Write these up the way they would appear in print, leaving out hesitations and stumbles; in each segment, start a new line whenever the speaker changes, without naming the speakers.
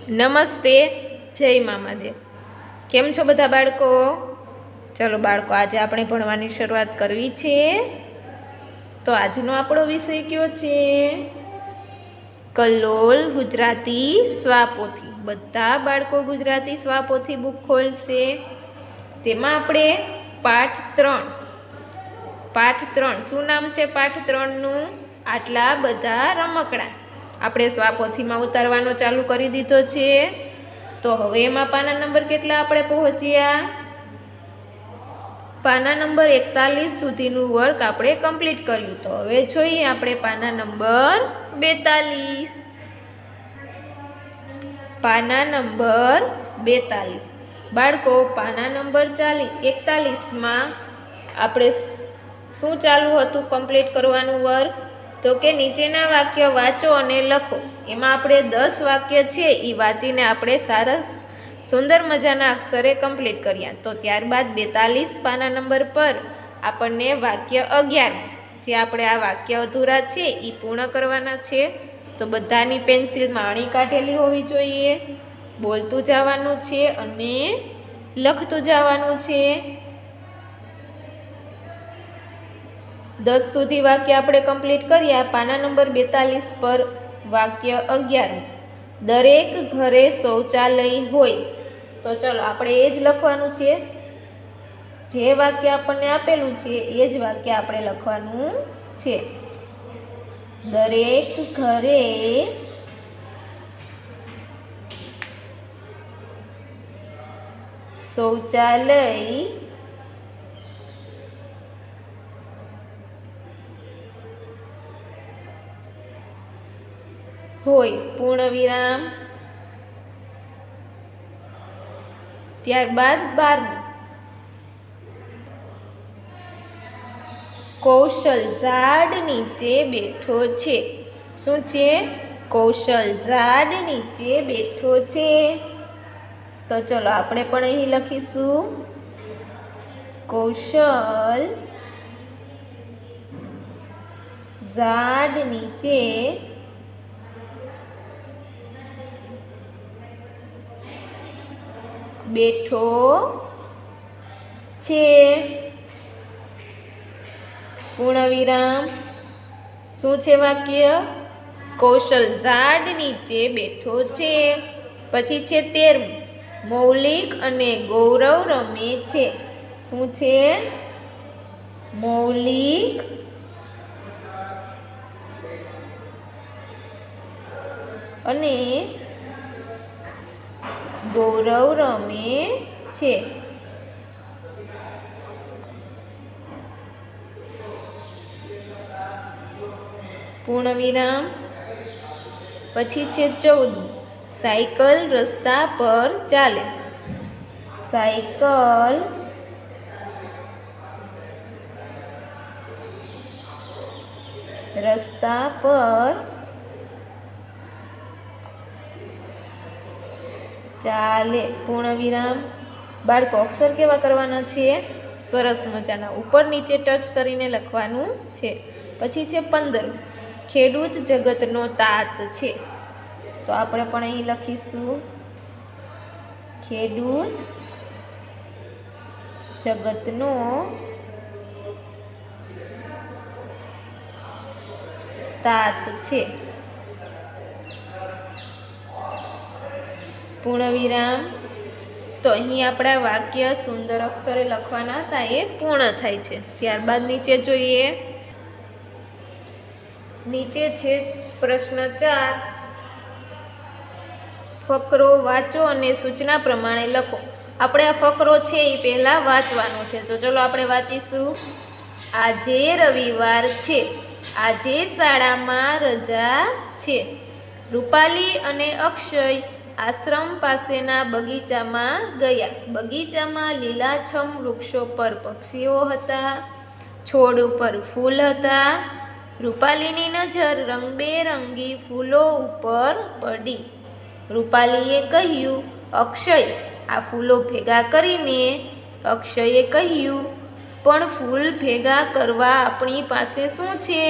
નમસ્તે, જય મામાદેવ। કેમ છો બધા બાળકો? ચલો બાળકો, આજે આપણે ભણવાની શરૂઆત કરવી છે। તો આજનો આપણો વિષય કયો છે? કલ્લોલ ગુજરાતી સ્વાપોથી। બધા બાળકો ગુજરાતી સ્વાપોથી બુક ખોલશે। તેમાં આપણે પાઠ 3 શું નામ છે પાઠ 3નું? આટલા બધા રમકડા। આપણે સ્વાપોથીમાં ઉતારવાનો ચાલુ કરી દીધો છે। તો હવે એમાં પાના નંબર કેટલા આપણે પહોંચ્યા? પાના નંબર 41 સુધીનું વર્ક આપણે કમ્પ્લીટ કર્યું। તો હવે જોઈએ આપણે પાના નંબર 42। પાના નંબર 42 બાળકો, પાના નંબર 41માં આપણે શું ચાલુ હતું કમ્પ્લીટ કરવાનું વર્ક? તો કે નીચેના વાક્ય વાંચો અને લખો। એમાં આપણે 10 વાક્ય છે એ વાંચીને આપણે સરસ સુંદર મજાના અક્ષરે કમ્પ્લીટ કર્યા। તો ત્યારબાદ 42 પાના નંબર પર આપણને વાક્ય 11 જે આપણે આ વાક્ય અધૂરા છે એ પૂર્ણ કરવાના છે। તો બધાની પેન્સિલમાં અણી કાઢેલી હોવી જોઈએ, બોલતું જવાનું છે અને લખતું જવાનું છે। 10 સુધી વાક્ય આપણે કમ્પ્લીટ કર્યા। પાના નંબર 42 પર વાક્ય 11, દરેક ઘરે શૌચાલય હોય। તો ચલો આપણે એ જ લખવાનું છે। જે વાક્ય આપણને આપેલું છે એ જ વાક્ય આપણે લખવાનું છે। દરેક ઘરે શૌચાલય હોય, પૂર્ણ વિરામ। ત્યારબાદ 12, કૌશલ ઝાડ નીચે બેઠો છે। શું છે? કૌશલ ઝાડ નીચે બેઠો છે। તો ચલો આપણે પણ અહીં લખીશું કૌશલ ઝાડ નીચે બેઠો છે, પૂર્ણ વિરામ। શું છે વાક્ય? કૌશલ ઝાડ નીચે બેઠો છે। પછી છે 13, મૌલિક અને ગૌરવ રમે છે। શું છે? મૌલિક અને ગૌરવ રમે છે। પૂર્ણ વિરામ। પછી છે 14, સાયકલ રસ્તા પર ચાલે। સાયકલ રસ્તા પર ચાલે, પૂર્ણ વિરામ। બાળકો અક્ષર કેવા કરવાના છે? સરસ મજાના ઉપર નીચે ટચ કરીને લખવાનું છે। પછી છે 15, ખેડૂત જગતનો તાત છે। તો આપણે પણ અહીં લખીશું ખેડૂત જગતનો તાત છે, પૂર્ણ વિરામ। તો અહીં આપણા વાક્ય સુંદર અક્ષરે લખવાના હતા એ પૂર્ણ થાય છે। ત્યારબાદ નીચે જોઈએ। નીચે છે પ્રશ્ન 4, ફકરો વાંચો અને સૂચના પ્રમાણે લખો। આપણે આ ફકરો છે એ પહેલા વાંચવાનો છે। તો ચલો આપણે વાંચીશું। આજે રવિવાર છે, આજે શાળામાં રજા છે। રૂપાલી અને અક્ષય આશ્રમ પાસેના બગીચામાં ગયા। બગીચામાં લીલાછમ વૃક્ષો પર પક્ષીઓ હતા, છોડ ઉપર ફૂલ હતા। રૂપાલીની નજર રંગબેરંગી ફૂલો ઉપર પડી। રૂપાલીએ કહ્યું, અક્ષય, આ ફૂલો ભેગા કરીને। અક્ષયે કહ્યું, પણ ફૂલ ભેગા કરવા આપણી પાસે શું છે?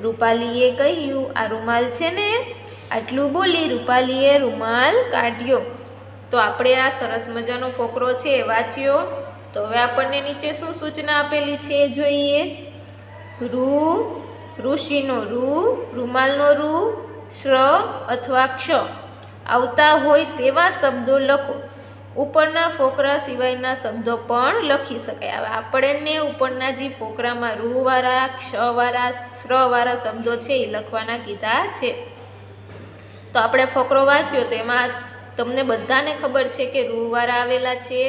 રૂપાલીએ કહ્યું, આ રૂમાલ છે ને? આટલું બોલી રૂપાલીએ રૂમાલ કાઢ્યો. તો આપણે આ સરસ મજાનો ફકરો છે વાંચ્યો. તો હવે આપણને નીચે શું સૂચના આપેલી છે જોઈએ. રૂ, ઋષિનો રૂ, રૂમાલનો રૂ, શ્ર અથવા ક્ષ આવતા હોય તેવા શબ્દો લખો. ઉપરના ફકરા સિવાયના શબ્દો પણ લખી શકાય. હવે આપણને ઉપરના જે ફકરામાં રૂવાળા, ક્ષવાળા, શ્રવાળા શબ્દો છે એ લખવાના કીધા છે. તો આપણે ફકરો વાંચ્યો તો એમાં તમને બધાને ખબર છે કે રૂવાળા આવેલા છે,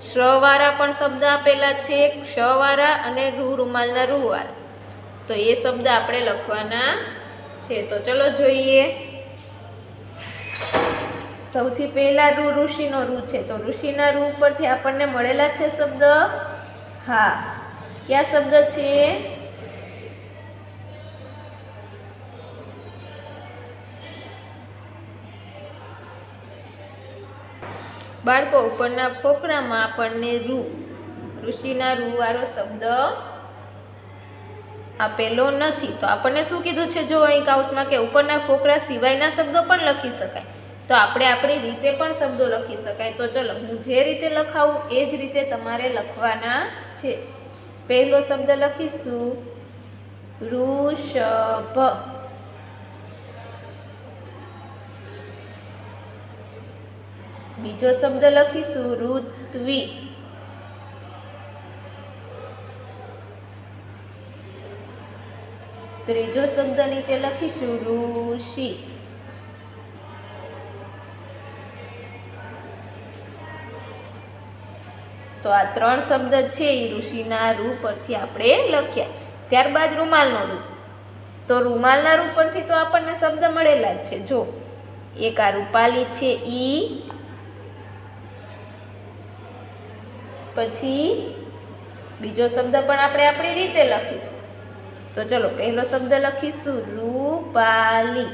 શ્રવાળા પણ શબ્દ આપેલા છે, ક્ષવાળા અને રૂમાલના રૂવાળા. તો એ શબ્દ આપણે લખવાના છે. તો ચલો જોઈએ. સૌથી પહેલા રૂ ઋષિનો રૂ છે. તો ઋષિના રૂ પરથી આપણને મળેલા છે શબ્દ હા. કયા શબ્દ છે? બાળકો, ઉપરના ફકરામાં આપણને રૂ, ઋષિના રૂ વાળો શબ્દ આપેલો નથી. તો આપણને શું કીધું છે જો અહીં કાઉસમાં કે ઉપરના ફકરા સિવાયના શબ્દો પણ લખી શકાય. તો આપણે આપણી રીતે પણ શબ્દો લખી શકાય. તો ચલો હું જે રીતે લખાવું એ જ રીતે તમારે લખવાના છે. પહેલો શબ્દ લખીશું વૃષભ. બીજો શબ્દ લખીશું ઋત્વી. ત્રીજો શબ્દ નીચે લખીશું ઋષિ. તો આ ત્રણ શબ્દ છે એ ઋષિના રૂ પરથી આપણે લખ્યા. ત્યારબાદ રૂમાલનો રૂ. તો રૂમાલના રૂ પરથી તો આપણને શબ્દ મળેલા જ છે. જો એક આ રૂપાલી છે ઈ, પછી બીજો શબ્દ પણ આપણે આપણી રીતે લખીશું. તો ચલો પહેલો શબ્દ લખીશું રૂપાલી.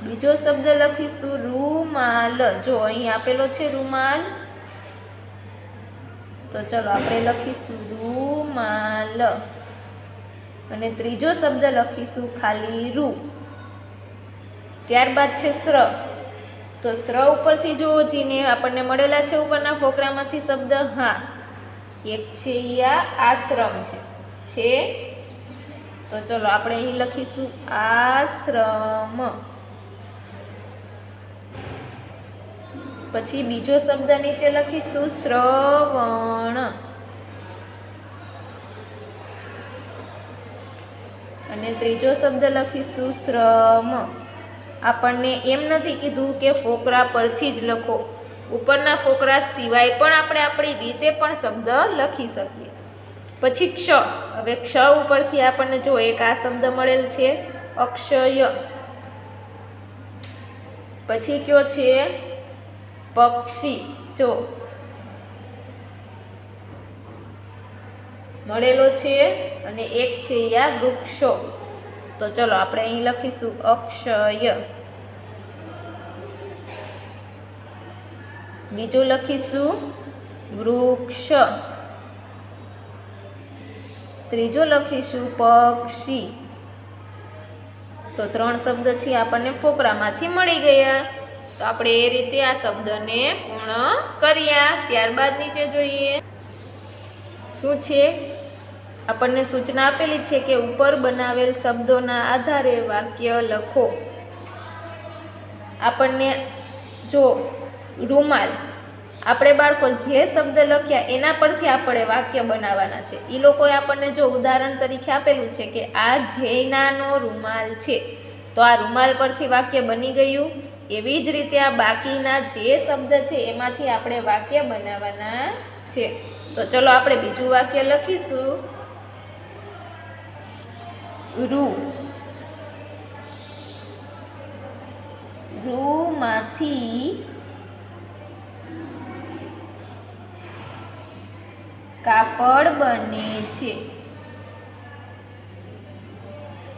બીજો શબ્દ લખીશું રૂમાલ. જો અહીં આપેલો છે રૂમાલ, તો ચલો આપણે લખીશું રૂમાલ. અને ત્રીજો શબ્દ લખીશું ખાલી રૂ. ત્યારબાદ છે શ્ર. તો શ્ર ઉપરથી જો જીને આપણને મળેલા છે ઉપરના ફકરામાંથી શબ્દ હા. એક છે આશ્રમ છે. તો ચલો આપણે અહીં લખીશું આશ્રમ. પછી બીજો શબ્દ નીચે લખીશું શ્રવણ. અને ત્રીજો શબ્દ લખીશું શ્રમ. આપણને એમ નથી કીધું કે ફકરા પરથી જ લખો. ઉપરના ફકરા સિવાય પણ આપણે આપણી રીતે પણ શબ્દ લખી શકીએ. પછી ક્ષ. હવે ક્ષ ઉપરથી આપણને જો એક આ શબ્દ મળેલ છે અક્ષય. પછી કયો છે પક્ષી. જો મળેલો છે. અને એક છે વૃક્ષો. તો ચલો આપણે અહીં લખીશું અક્ષય. બીજું લખીશું વૃક્ષ. ત્રીજો લખીશું પક્ષી. તો ત્રણ શબ્દ છે આપણને ફકરામાંથી મળી ગયા. તો આપણે એ રીતે આ શબ્દને પૂર્ણ કર્યા. ત્યારબાદ નીચે જોઈએ શું છે. આપણને સૂચના આપેલી છે કે ઉપર બનાવેલ શબ્દોના આધારે વાક્ય લખો. આપણને જો રૂમાલ, આપણે બાળકો જે શબ્દ લખ્યા એના પરથી આપણે વાક્ય બનાવવાના છે. એ લોકોએ આપણને જો ઉદાહરણ તરીકે આપેલું છે કે આ જૈનાનો રૂમાલ છે, તો આ રૂમાલ પરથી વાક્ય બની ગયું. એવી જ રીતે આ બાકીના જે શબ્દ છે એમાંથી આપણે વાક્ય બનાવવાના છે. તો ચલો આપણે બીજું વાક્ય લખીશું રૂ. રૂમાંથી કાપડ બને છે.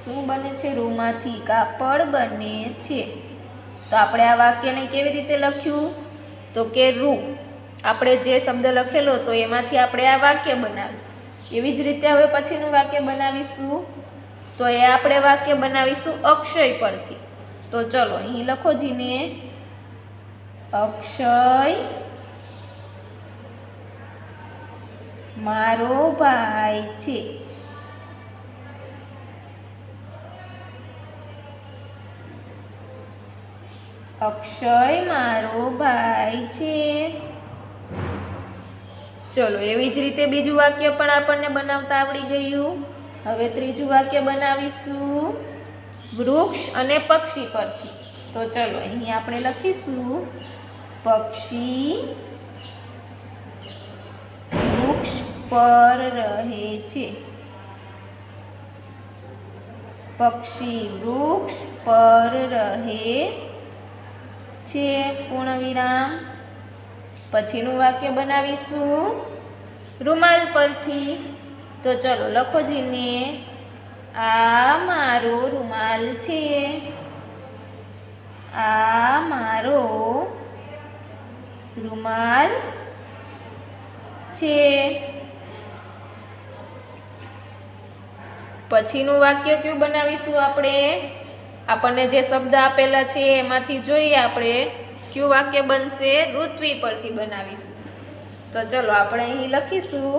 શું બને છે? રૂમાંથી કાપડ બને છે. તો આપણે આ વાક્યને કેવી રીતે લખ્યું? તો તો કે રૂ. આપણે જે શબ્દ લખેલો તો એમાંથી આપણે આ વાક્ય બનાવ્યું. એવી જ રીતે હવે પછીનું વાક્ય બનાવીશું. તો એ આપણે વાક્ય બનાવીશું અક્ષય પરથી. તો ચલો અહીં લખો જીને, અક્ષય મારો ભાઈ છે. અક્ષય મારો ભાઈ છે. ચલો એવી જ રીતે બીજું વાક્ય પણ આપણને બનાવતા આવડી ગયું. હવે ત્રીજું વાક્ય બનાવીશું વૃક્ષ અને પક્ષી પરથી. તો ચલો અહીં આપણે લખીશું પક્ષી વૃક્ષ પર રહે છે. પક્ષી વૃક્ષ પર રહે છે. પૂર્ણ વિરામ. પછીનું વાક્ય બનાવીશું રૂમાલ પરથી. તો ચલો લખો જીને, આ મારો રૂમાલ છે. આ મારો રૂમાલ છે. પછીનું વાક્ય કયું બનાવીશું આપણે? આપણને જે શબ્દ આપેલા છે એમાંથી જોઈએ આપણે કયું વાક્ય બનશે. ઋત્વી પરથી બનાવીશું. તો ચલો આપણે અહીં લખીશું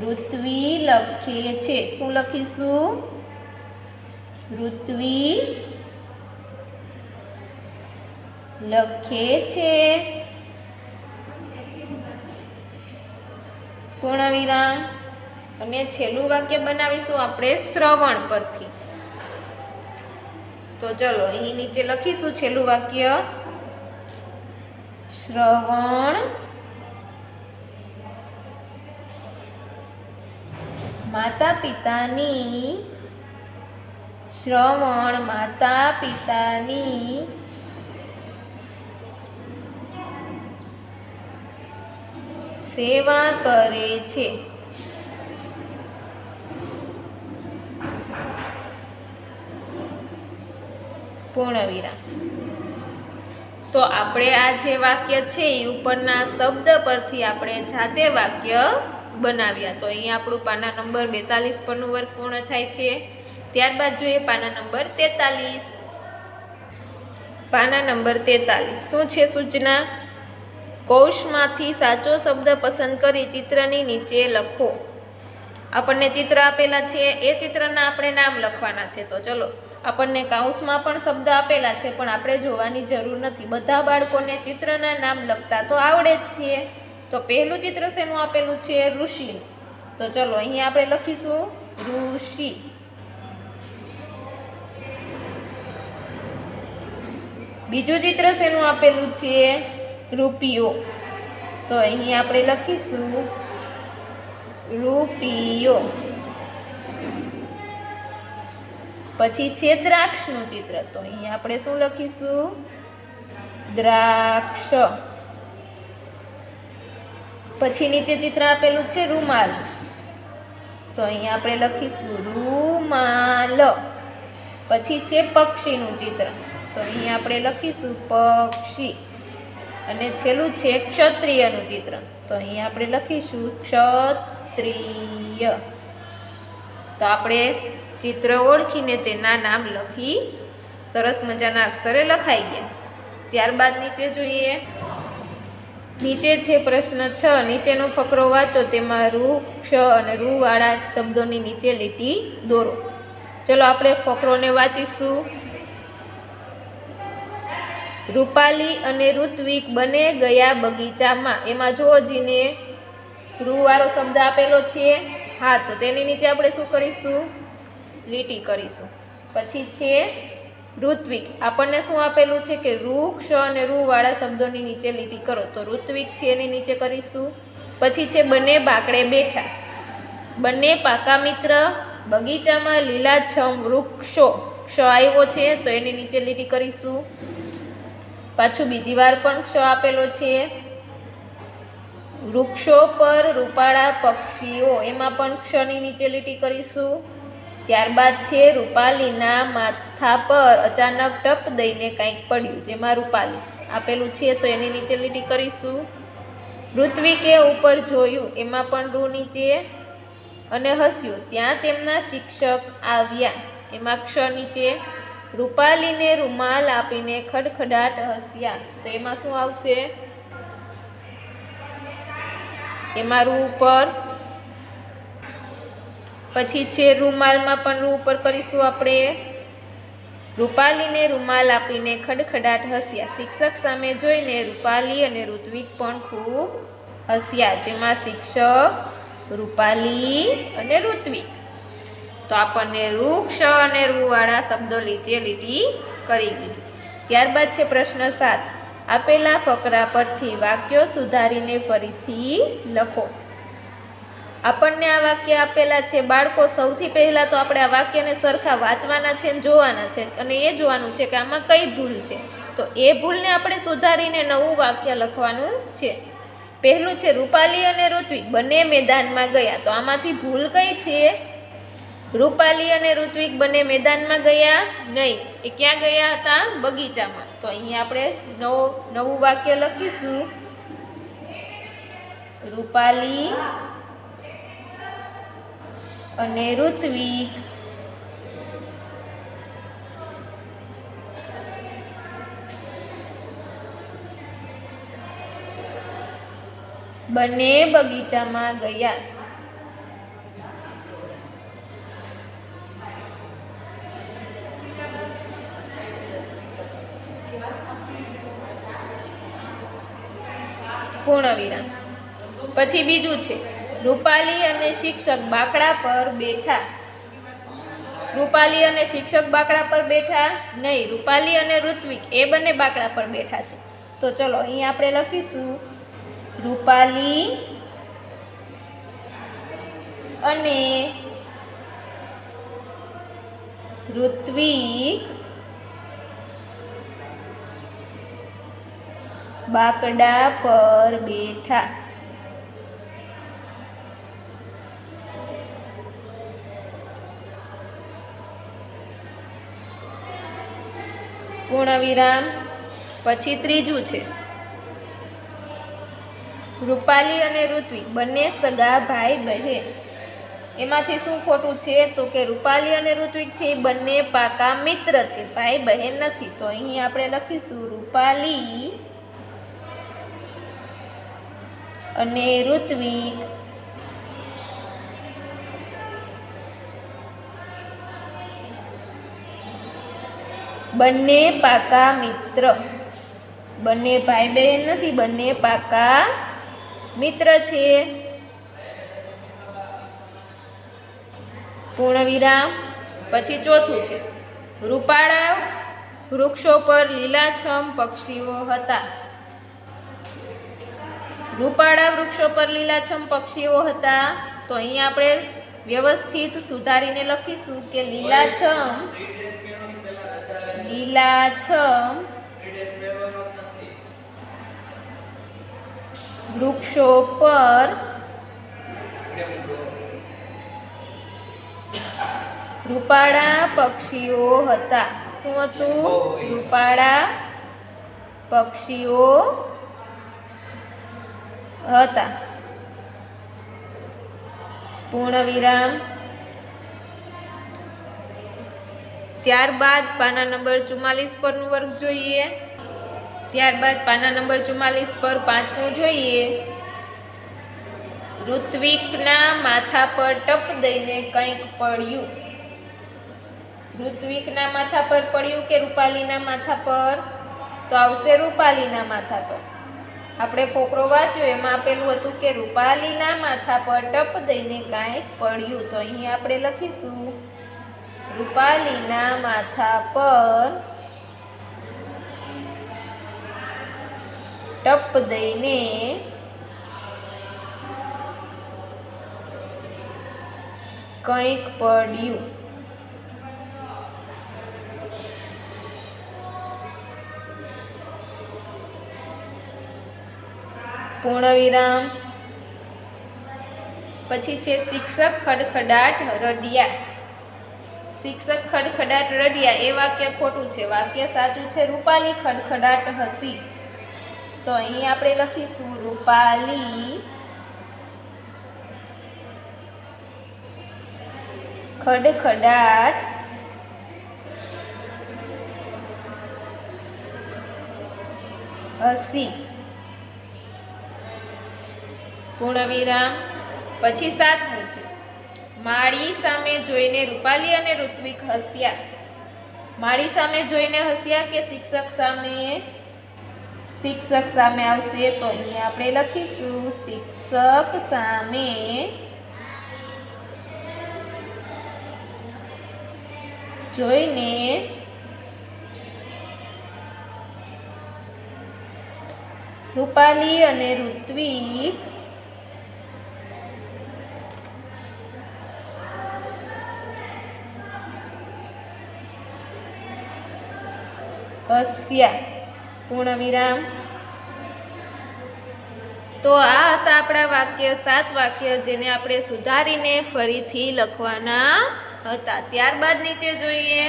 ઋત્વી લખે છે. શું લખીશું? ઋત્વી લખે છે. પૂર્ણ વિરામ. અને છેલ્લું વાક્ય બનાવીશું આપણે શ્રવણ પરથી. તો ચલો અહીં નીચે લખીશું છેલ્લું વાક્ય, શ્રવણ માતા પિતાની સેવા કરે છે. પૂર્ણ વિરામ. તો આપણે આ જે વાક્ય છે એ ઉપરના શબ્દ પરથી આપણે જાતે વાક્ય બનાવ્યા. તો અહીંયા આપણું પાના નંબર 42 પરનું વર્ગ પૂર્ણ થાય છે. ત્યારબાદ જોઈએ પાના નંબર 43. પાના નંબર 43 શું છે સૂચના? કૌંસમાંથી સાચો શબ્દ પસંદ કરી ચિત્રની નીચે લખો. આપણને ચિત્ર આપેલા છે એ ચિત્રના આપણે નામ લખવાના છે. તો ચલો આપણને કૌંસમાં પણ શબ્દ આપેલા છે પણ આપણે જોવાની જરૂર નથી. બધા બાળકોને ચિત્રના નામ લખતા તો આવડે જ છે. તો પહેલું ચિત્ર શેનું આપેલું છે? ઋષિ. તો ચલો અહીંયા આપણે લખીશું ઋષિ. બીજું ચિત્ર શેનું આપેલું છે? રૂપિયો. તો અહીં આપણે લખીશું રૂપિયો. પછી છે દ્રાક્ષનું ચિત્ર. તો અહીં આપણે શું લખીશું? દ્રાક્ષ. પછી નીચે ચિત્ર આપેલું છે રૂમાલ. તો અહીં આપણે લખીશું રૂમાલ. પછી છે પક્ષીનું ચિત્ર. તો અહીં આપણે લખીશું પક્ષી. અને છેલ્લું છે ક્ષત્રિયનું ચિત્ર. તો અહીં આપણે લખીશું ક્ષત્રિય. તો આપણે ચિત્ર ઓળખીને તેના નામ લખી સરસ મજાના અક્ષરે લખાઈ ગયા. ત્યારબાદ નીચે જોઈએ. નીચે છે પ્રશ્ન 6. નીચેનો ફકરો વાંચો. તેમાં રૂ, ક્ષ અને રૂ વાળા શબ્દોની નીચે લીટી દોરો. ચલો આપણે ફકરોને વાંચીશું. રૂપાલી અને ઋત્વિક બંને ગયા બગીચામાં. એમાં જુઓ જીને રૂ વાળો શબ્દ આપેલો છે. હા, તો તેની નીચે આપણે શું કરીશું? લીટી કરીશું. પછી છે ઋત્વિક. આપણને શું આપેલું છે કે રૂ, ક્ષ અને રૂ વાળા શબ્દોની નીચે લીટી કરો. તો ઋત્વિક છે એની નીચે કરીશું. પછી છે બંને બાકડે બેઠા. બંને પાકા મિત્ર. બગીચામાં લીલાછમ વૃક્ષો. ક્ષ આવ્યો છે તો એની નીચે લીટી કરીશું. પાછું બીજી વાર પણ ક્ષ આપેલો છે. વૃક્ષો પર રૂપાળા પક્ષીઓ. એમાં પણ ક્ષની નીચે લીટી કરીશું. ત્યારબાદ છે રૂપાલીના માથા પર અચાનક ટપ દઈને કંઈક પડ્યું. જેમાં રૂપાલી. આપેલું છે તો એની નીચે લીટી કરીશું. ઋત્વિકે ઉપર જોયું, એમાં પણ રૂ નીચે અને હસ્યું. ત્યાં તેમના શિક્ષક આવ્યા, એમાં ક્ષ નીચે. રૂપાલીને રૂમાલ આપીને ખડખડાટ હસ્યા, તો એમાં શું આવશે? એમાં રૂ ઉપર. પછી છે રૂમાલમાં પણ રૂ ઉપર કરીશું આપણે. રૂપાલીને રૂમાલ આપીને ખડખડાટ હસ્યા. શિક્ષક સામે જોઈને રૂપાલી અને ઋત્વિક પણ ખૂબ હસ્યા, જેમાં શિક્ષક, રૂપાલી અને ઋત્વિક. તો આપણને રૂ, ક્ષ અને રૂ વાળા શબ્દો નીચે લીટી કરી દીધી. ત્યારબાદ છે પ્રશ્ન 7. આપેલા ફકરા પરથી વાક્યો સુધારીને ફરીથી લખો. આપણને આ વાક્ય આપેલા છે. બાળકો, સૌથી પહેલા તો આપણે આ વાક્યને સરખા વાંચવાના છે અને જોવાના છે, અને એ જોવાનું છે કે આમાં કઈ ભૂલ છે. તો એ ભૂલને આપણે સુધારીને નવું વાક્ય લખવાનું છે. પહેલું છે રૂપાલી અને ઋત્વિક બંને મેદાનમાં ગયા. તો આમાંથી ભૂલ કઈ છે? રૂપાલી અને ઋત્વિક બંને મેદાનમાં ગયા નહીં. એ ક્યાં ગયા હતા? બગીચામાં. તો અહીંયા આપણે નવું વાક્ય લખીશું. રૂપાલી અને ઋત્વિક બંને બગીચામાં ગયા. પૂર્ણવિરામ. પછી બીજું છે રૂપાલી અને શિક્ષક બાકડા પર બેઠા. રૂપાલી અને શિક્ષક બાકડા પર બેઠા નહીં. રૂપાલી અને ઋત્વિક એ બંને બાકડા પર બેઠા છે. તો ચલો અહીં આપણે લખીશું રૂપાલી અને ઋત્વિક બાકડા પર બેઠા. પૂર્ણવિરામ. પછી ત્રીજું છે રૂપાલી અને ઋત્વિક બંને સગા ભાઈ બહેન. એમાંથી શું ખોટું છે? તો કે રૂપાલી અને ઋત્વિક છે એ બંને પાકા મિત્ર છે, ભાઈ બહેન નથી. તો અહીં આપણે લખીશું રૂપાલી અને ઋત્વિક બંને પાકા મિત્ર. બંને ભાઈ બહેન નથી, બંને પાકા મિત્ર છે. પૂર્ણવિરામ. પછી ચોથું છે રૂપાળા વૃક્ષો પર લીલાછમ પક્ષીઓ હતા. રૂપાળા વૃક્ષો પર લીલાછમ પક્ષીઓ હતા. તો અહીંયા આપણે વ્યવસ્થિત સુધારીને લખીશું કે લીલાછમ વૃક્ષો પર રૂપાળા પક્ષીઓ હતા. શું હતું? રૂપાળા પક્ષીઓ હતા. પૂર્ણવિરામ. ત્યારબાદ પાના નંબર 44 પરનું વર્ગ જોઈએ. ત્યારબાદ પાના નંબર 44 પર પાંચમું જોઈએ. ઋત્વિકના માથા પર ટપ દઈને કંઈક પડ્યું. ઋત્વિકના માથા પર પડ્યું કે રૂપાલીના માથા પર? તો આવશે રૂપાલીના માથા પર. આપણે ફોકરો વાંચ્યો એમાં આપેલું હતું કે રૂપાલીના માથા પર ટપ દઈને કાંઈક પડ્યું. તો અહીં આપણે લખીશું રૂપાલીના માથા પર ટપ દઈને કંઈક પડ્યું. પૂર્ણવિરામ. પછી છે શિક્ષક ખડખડાટ રડ્યા. શિક્ષક ખડખડાટ રડ્યા એ વાક્ય ખોટું છે. વાક્ય સાચું છે રૂપાલી ખડખડાટ હસી. તો અહીં આપણે લખીશું રૂપાલી ખડખડાટ હસી, પૂર્ણવિરામ. પછી 7મું છે, માળી સામે જોઈને રૂપાલી અને ઋત્વિક હસ્યા. માળી સામે જોઈને હસ્યા કે શિક્ષક સામે? શિક્ષક સામે આવશે, તો અહીંયા આપણે લખીશું શિક્ષક સામે જોઈને રૂપાલી અને ઋત્વિક હસ્યા, પૂર્ણવિરામ. તો આ હતા આપણા વાક્ય, 7 વાક્ય જેને આપણે સુધારીને ફરીથી લખવાના હતા. ત્યારબાદ નીચે જોઈએ,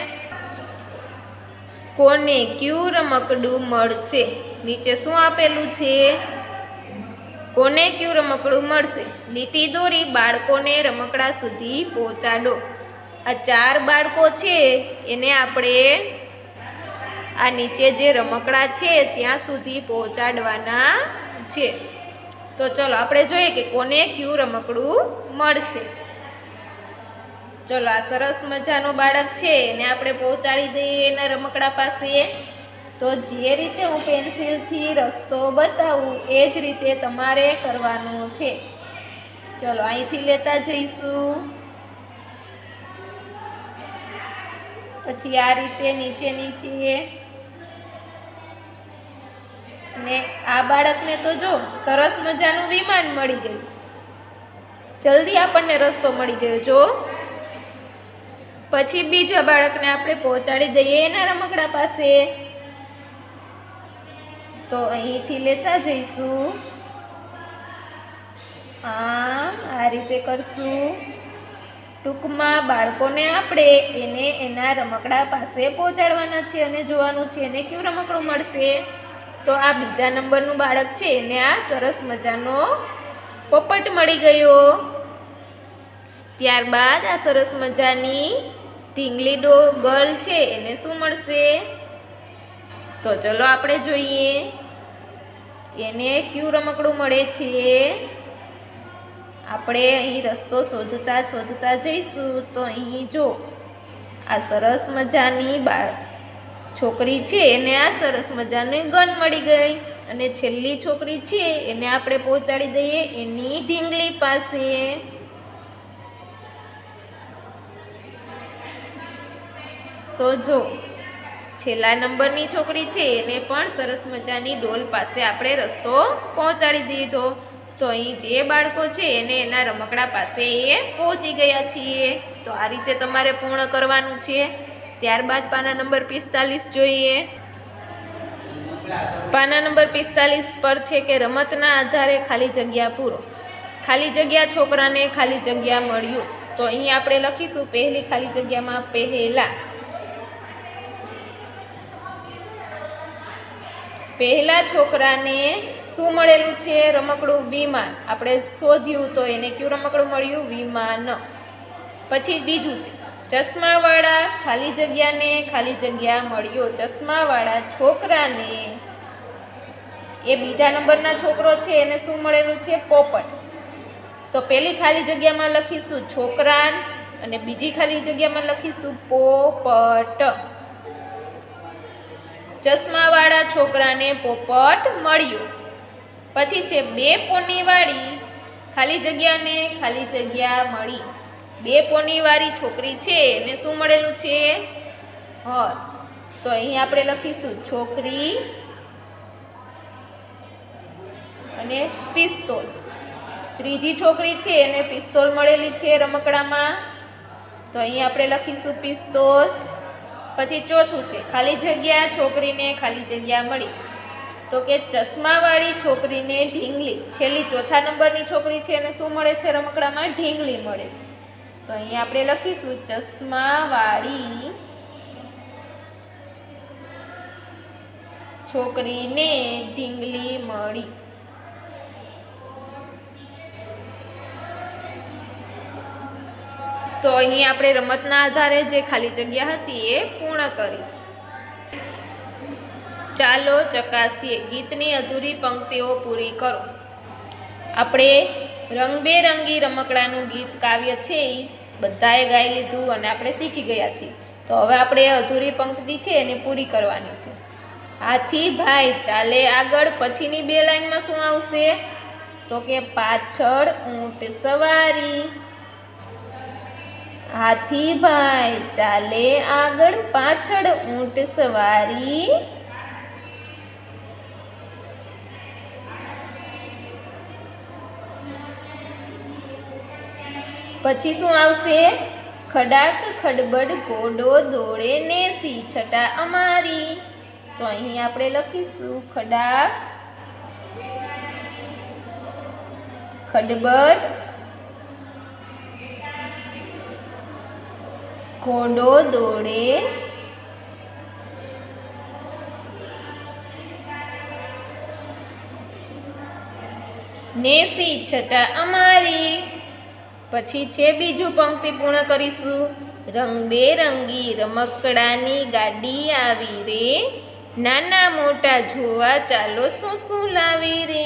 કોને ક્યું રમકડું મળશે? નીચે શું આપેલું છે? કોને ક્યું રમકડું મળશે? લીટી દોરી બાળકોને રમકડા સુધી પહોંચાડો. આ 4 બાળકો છે એને આપણે આ નીચે જે રમકડા છે ત્યાં સુધી પહોંચાડવાના છે. તો ચલો આપણે જોઈએ કે કોને ક્યું રમકડું મળશે. ચલો, આ સરસ મજાનો બાળક છે એને આપણે પહોંચાડી દઈએ એના રમકડા પાસે. તો જે રીતે હું પેન્સિલથી રસ્તો બતાવું એ જ રીતે તમારે કરવાનું છે. ચલો, અહીંથી લેતા જઈશું, પછી આ રીતે નીચે નીચે. ને આ બાળકને તો જો સરસ મજાનું વિમાન મળી ગયું, જલ્દી આપણને રસ્તો મળી ગયો. જો પછી બીજા બાળકને આપણે પહોંચાડી દઈએ એના રમકડા પાસે. તો અહીંથી લેતા જઈશું, આ રીતે કરશું. ટૂંકમાં બાળકોને આપણે એને એના રમકડા પાસે પહોંચાડવાના છે અને જોવાનું છે એને કયું રમકડું મળશે. તો આ બીજા નંબરનું બાળક છે એને આ સરસ મજાનો પોપટ મળી ગયો. ત્યારબાદ આ સરસ મજાની ઢીંગલી ગર્લ છે એને શું મળશે? તો ચલો આપણે જોઈએ એને કયું રમકડું મળે છે. આપણે અહીં રસ્તો શોધતા શોધતા જઈશું. તો અહીં જો આ સરસ મજાની છોકરી છે એને આ સરસ મજાની ગન મળી ગઈ. અને છેલ્લી છોકરી છે એને આપણે પહોંચાડી દઈએ એની ઢીંગલી પાસે. તો જો છેલ્લા નંબરની છોકરી છે એને પણ સરસ મજાની ડોલ પાસે આપણે રસ્તો પહોંચાડી દીધો. તો અહીં જે બાળકો છે એને એના રમકડા પાસે એ પહોંચી ગયા છીએ. તો આ રીતે તમારે પૂર્ણ કરવાનું છે. ત્યારબાદ પાના નંબર 45 જોઈએ. પાના નંબર 45 પર છે કે રમતના આધારે ખાલી જગ્યા પૂરો. ખાલી જગ્યા છોકરાને ખાલી જગ્યા મળ્યું. તો અહીં આપણે લખીશું પહેલી ખાલી જગ્યામાં પહેલા છોકરાને શું મળેલું છે? રમકડું વિમાન. આપણે શોધ્યું તો એને કયું રમકડું મળ્યું? વિમાન. પછી બીજું છે ચશ્માવાળા ખાલી જગ્યાને ખાલી જગ્યા મળ્યો. ચશ્માવાળા છોકરાને એ બીજા નંબરના છોકરો છે એને શું મળેલું છે? પોપટ. તો પહેલી ખાલી જગ્યામાં લખીશું છોકરા અને બીજી ખાલી જગ્યામાં લખીશું પોપટ. ચશ્માવાળા છોકરાને પોપટ મળ્યું. પછી છે 2 પોનીવાળી ખાલી જગ્યાને ખાલી જગ્યા મળી. 2 પોનીવાળી છોકરી છે એને શું મળેલું છે? હળ. તો અહીં આપણે લખીશું છોકરી અને પિસ્તોલ. ત્રીજી છોકરી છે એને પિસ્તોલ મળેલી છે રમકડામાં. તો અહીં આપણે લખીશું પિસ્તોલ. પછી ચોથું છે ખાલી જગ્યા છોકરીને ખાલી જગ્યા મળી. તો કે ચશ્માવાળી છોકરીને ઢીંગલી. છેલ્લી ચોથા નંબરની છોકરી છે એને શું મળે છે રમકડામાં? ઢીંગલી મળે છે. તો અહીં આપણે લખીશું ચશ્માવાળી છોકરીને ઢીંગલી મળી. તો અહીં આપણે રમતના આધારે જે ખાલી જગ્યા હતી એ પૂર્ણ કરી. ચાલો ચકાસીએ. ગીતની અધૂરી પંક્તિઓ પૂરી કરો. આપણે રંગબેરંગી રમકડાનું ગીત કાવ્ય છે એ બધાએ ગાઈ લીધું અને આપણે શીખી ગયા છીએ. તો હવે આપણે અધૂરી પંક્તિ છે એને પૂરી કરવાની છે. હાથી ભાઈ ચાલે આગળ, પછીની બે લાઈનમાં શું આવશે? તો કે પાછળ ઊંટ સવારી. હાથી ભાઈ ચાલે આગળ, પાછળ ઊંટ સવારી. પછી શું આવશે? ખડાક ખડબડ ઘોડો દોડે નેસી છટા અમારી. તો અહીં આપણે લખીશું ખડાક ખડબડ ઘોડો દોડે નેસી છટા અમારી. પછી છે બીજું પંક્તિ પૂર્ણ કરીશું. રંગબેરંગી રમકડાની ગાડી આવી રે, નાના મોટા જોવા ચાલો શું શું લાવી રે.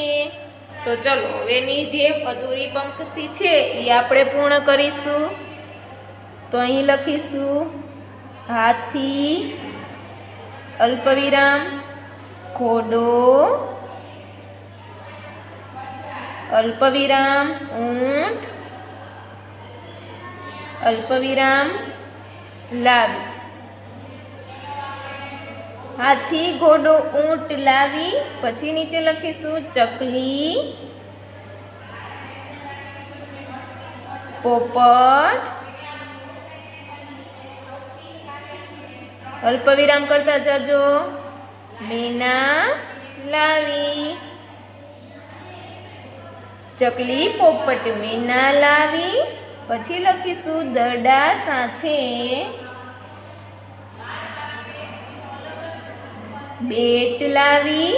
તો ચલો હવેની જે અધૂરી પંક્તિ છે એ આપણે પૂર્ણ કરીશું. તો અહીં લખીશું હાથી અલ્પવિરામ ઘોડો અલ્પવિરામ ઊંટ અલ્પવિરામ લાવી. હાથી ઘોડો ઊંટ લાવી. પછી નીચે લખીશું ચકલી પોપટ અલ્પવિરામ કરતા જજો મેના લાવી. ચકલી પોપટ મેના લાવી. પછી લખીશું દડા સાથે બેટ લાવી.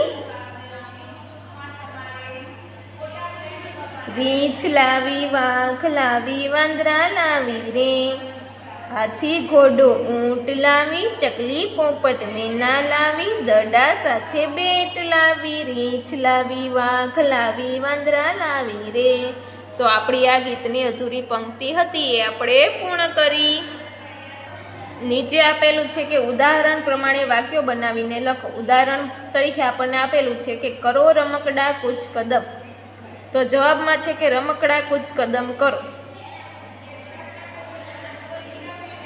રીંછ લાવી વાઘ લાવી વાંદરા લાવી રે. હાથી ઘોડો ઊંટ લાવી. ચકલી પોપટ મેના લાવી. દડા સાથે બેટ લાવી. રીંછ લાવી વાઘ લાવી વાંદરા લાવી રે. તો આપણી આ ગીતની અધૂરી પંક્તિ હતી એ આપણે પૂર્ણ કરી. નીચે આપેલું છે કે ઉદાહરણ પ્રમાણે વાક્યો બનાવીને લખો. ઉદાહરણ તરીકે આપણને આપેલું છે કે કરો રમકડા કુછ કદમ. તો જવાબમાં છે કે રમકડા કુછ કદમ કરો.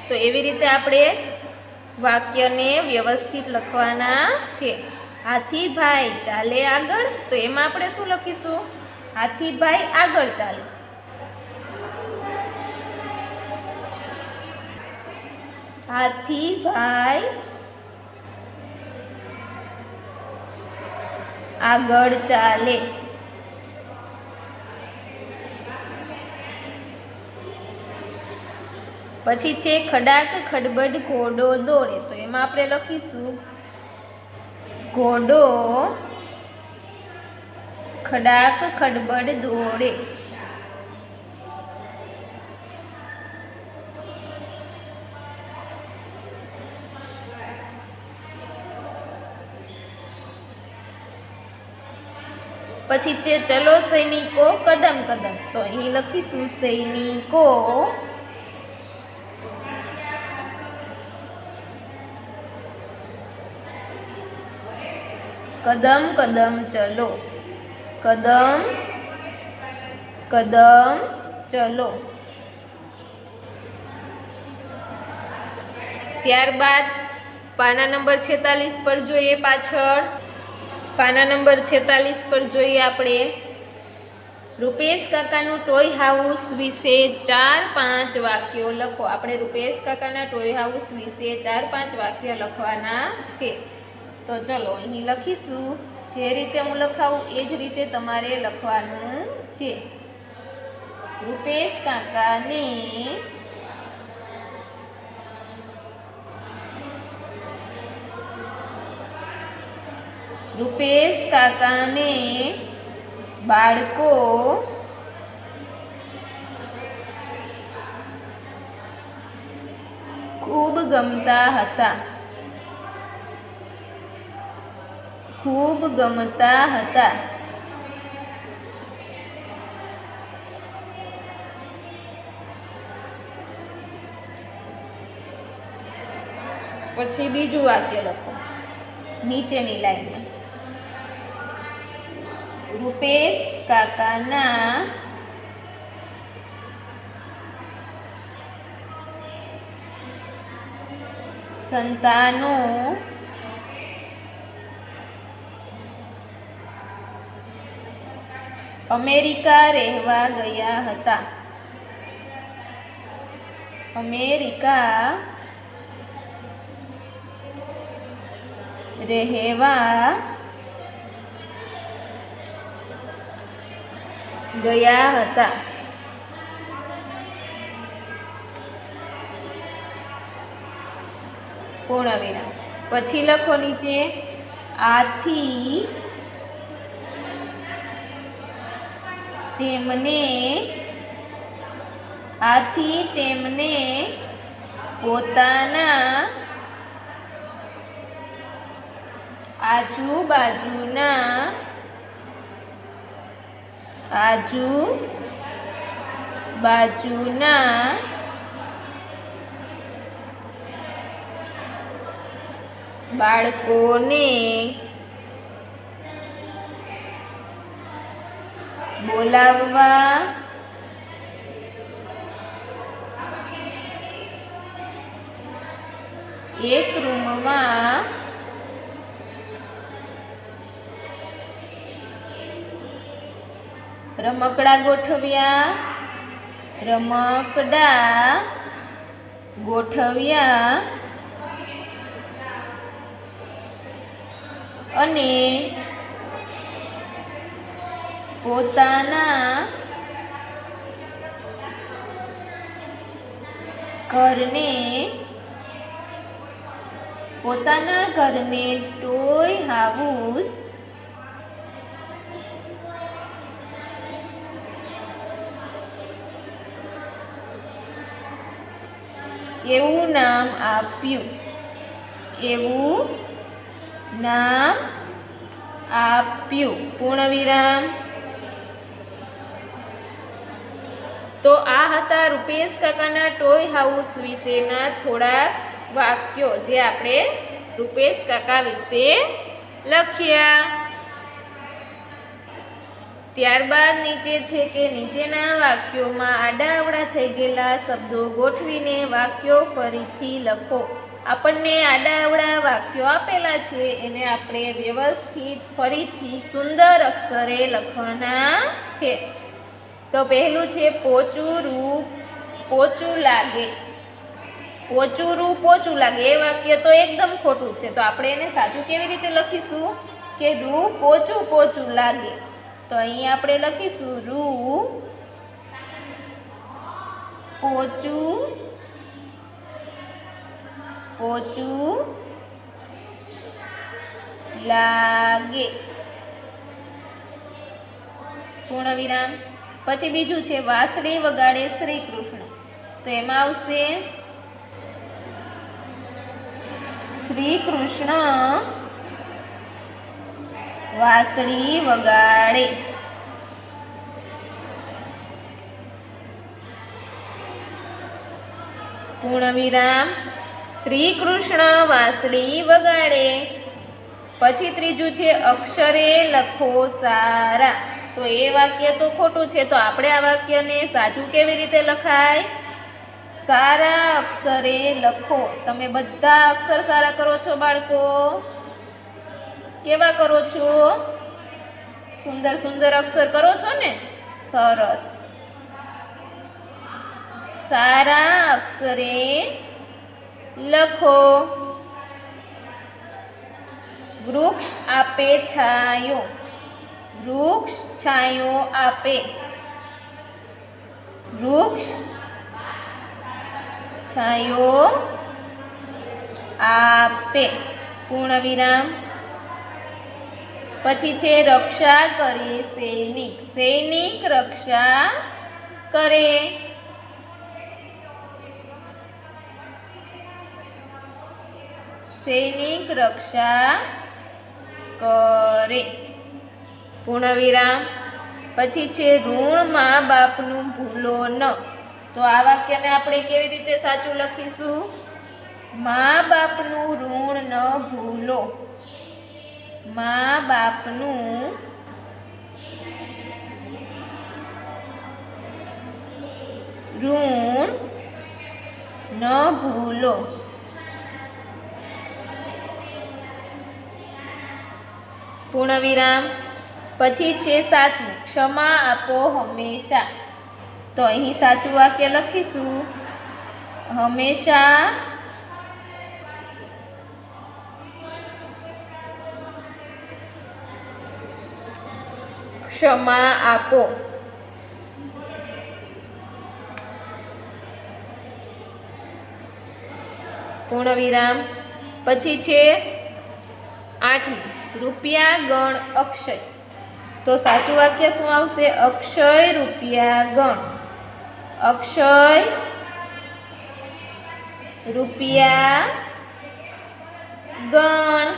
તો એવી રીતે આપણે વાક્યને વ્યવસ્થિત લખવાના છે. હાથી ભાઈ ચાલે આગળ. તો એમાં આપણે શું લખીશું? હાથી ભાઈ આગળ ચાલે. હાથી ભાઈ આગળ ચાલે. પછી છે ખડાક ખડબડ ઘોડો દોડે. તો એમાં આપણે લખીશું ઘોડો ખડાક ખડબડ દોડે. પછી છે ચલો સૈનિકો કદમ કદમ. તો અહીં લખીશું સૈનિકો કદમ કદમ ચલો. કદમ કદમ ચલો. ત્યારબાદ પાના નંબર 46 પર જોઈએ. પાછળ પાના નંબર 46 પર જોઈએ આપણે રૂપેશ કાકાનું ટોય હાઉસ વિશે 4-5 વાક્યો લખો. આપણે રૂપેશ કાકાના ટોય હાઉસ વિશે 4-5 વાક્ય લખવાના છે. તો ચલો અહીં લખીશું. જે રીતે હું લખાવું એ જ રીતે તમારે લખવાનું છે. રૂપેશ કાકાને રૂપેશ કાકાને બાળકો ખૂબ ગમતા હતા. ખૂબ ગમતા હતા. પછી બીજું વાક્ય લખો નીચેની લાઈનમાં. રૂપેશ કાકાના સંતાનો અમેરિકા રહેવા ગયા હતા. અમેરિકા રહેવા ગયા હતા. પૂર્ણ વિરામ. પછી લખો નીચે આથી તેમને પોતાના આજુબાજુના બાળકોને બોલાવવા એક રૂમમાં રમકડા ગોઠવ્યા અને પોતાના ઘરને ટોય હાઉસ એવું નામ આપ્યું. પૂર્ણ વિરામ. તો આ હતા રૂપેશ કાકાના ટોય હાઉસ વિશેના થોડા વાક્યો જે આપણે રૂપેશ કાકા વિશે લખ્યા. ત્યારબાદ નીચે છે કે નીચેના વાક્યોમાં આડાઅવળા થઈ ગયેલા શબ્દો ગોઠવીને વાક્યો ફરીથી લખો. આપણને આડાઅવળા વાક્યો આપેલા છે એને આપણે વ્યવસ્થિત ફરીથી સુંદર અક્ષરે લખવાના છે. તો પહેલું છે પોચું લાગે. પોચું લાગે એ વાક્ય તો એકદમ ખોટું છે. તો આપણે એને સાચું કેવી રીતે લખીશું કે રૂ પોચું લાગે. તો અહીં આપણે લખીશું રૂ પોચું લાગે. પૂર્ણ વિરામ. પછી બીજું છે વાંસળી વગાડે શ્રી કૃષ્ણ. તો એમાં આવશે શ્રી કૃષ્ણ વાંસળી વગાડે. પૂર્ણ વિરામ. શ્રી કૃષ્ણ વાંસળી વગાડે. પછી ત્રીજું છે અક્ષરે લખો સારા. તો એ વાક્ય તો ખોટું છે. તો આપણે આ વાક્યને સાચું કેવી રીતે લખાય? સારા અક્ષરે લખો. તમે બધા અક્ષર સારા કરો છો બાળકો? કેવા કરો છો? સુંદર અક્ષર કરો છો ને? સરસ. સારા અક્ષરે લખો. વૃક્ષ આપે છાયો. વૃક્ષ છાયો આપે. વૃક્ષ છાયો આપે. પૂર્ણ વિરામ. પછી છે રક્ષા કરે સૈનિક, સૈનિક રક્ષા કરે. સૈનિક રક્ષા કરે. પૂર્ણવિરામ. પછી છે ઋણ મા બાપનું ભૂલો ન. તો આ વાક્યને આપણે કેવી રીતે સાચું લખીશું? મા બાપનું ઋણ ન ભૂલો. મા બાપનું ઋણ ન ભૂલો. પૂર્ણવિરામ. પછી છે સાચું, ક્ષમા આપો હંમેશા. તો અહીં સાચું વાક્ય લખીશું, હંમેશા ક્ષમા આપો. પૂર્ણવિરામ. પછી છે 8, રૂપિયા ગણ અક્ષય. તો સાચું વાક્ય શું આવશે? અક્ષય રૂપિયા ગણ. અક્ષય રૂપિયા ગણ.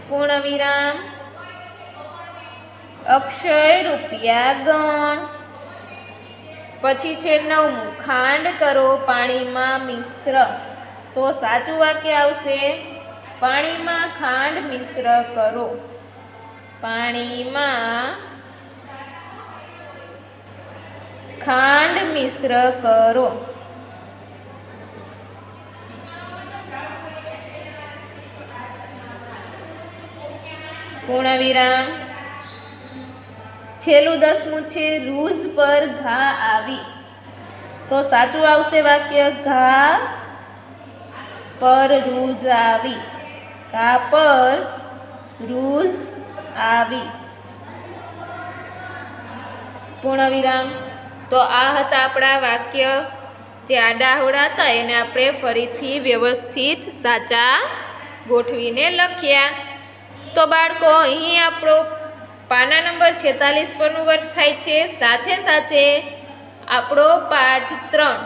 પૂર્ણવિરામ. અક્ષય રૂપિયા ગણ. પછી છે 9, ખાંડ કરો પાણીમાં મિશ્ર. તો સાચું વાક્ય આવશે, પાણીમાં ખાંડ મિશ્ર કરો. પાણીમાં ખાંડ મિશ્ર કરો. પૂર્ણવિરામ. છેલ્લું 10મું છે રૂઝ પર ઘા આવી. તો સાચું આવશે વાક્ય, ઘા પર રૂઝ આવી. ઘા પર રૂઝ આવી. પૂર્ણવિરામ. તો આ હતા આપણા વાક્ય, જે આડાઅવળા હતા એને આપણે ફરીથી વ્યવસ્થિત સાચા ગોઠવીને લખ્યા. તો બાળકો, અહીં આપણો પાના નંબર 46 પરનું વર્ક થાય છે. સાથે સાથે આપણો પાઠ 3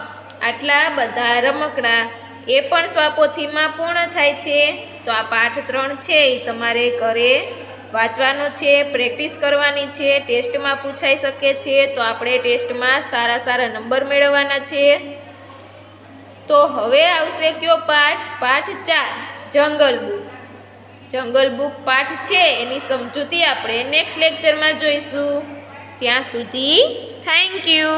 આટલા બધા રમકડા એ પણ સ્વાપોથીમાં પૂર્ણ થાય છે. તો આ પાઠ 3 છે એ તમારે ઘરે વાંચવાનો છે, પ્રેક્ટિસ કરવાની છે, ટેસ્ટમાં પૂછાઈ શકે છે. તો આપણે ટેસ્ટમાં સારા સારા નંબર મેળવવાના છે. તો હવે આવશે કયો પાઠ? પાઠ 4, જંગલ બુક. જંગલ બુક પાઠ છે એની સમજૂતી આપણે નેક્સ્ટ લેક્ચરમાં જોઈશું. ત્યાં સુધી થેન્ક યુ.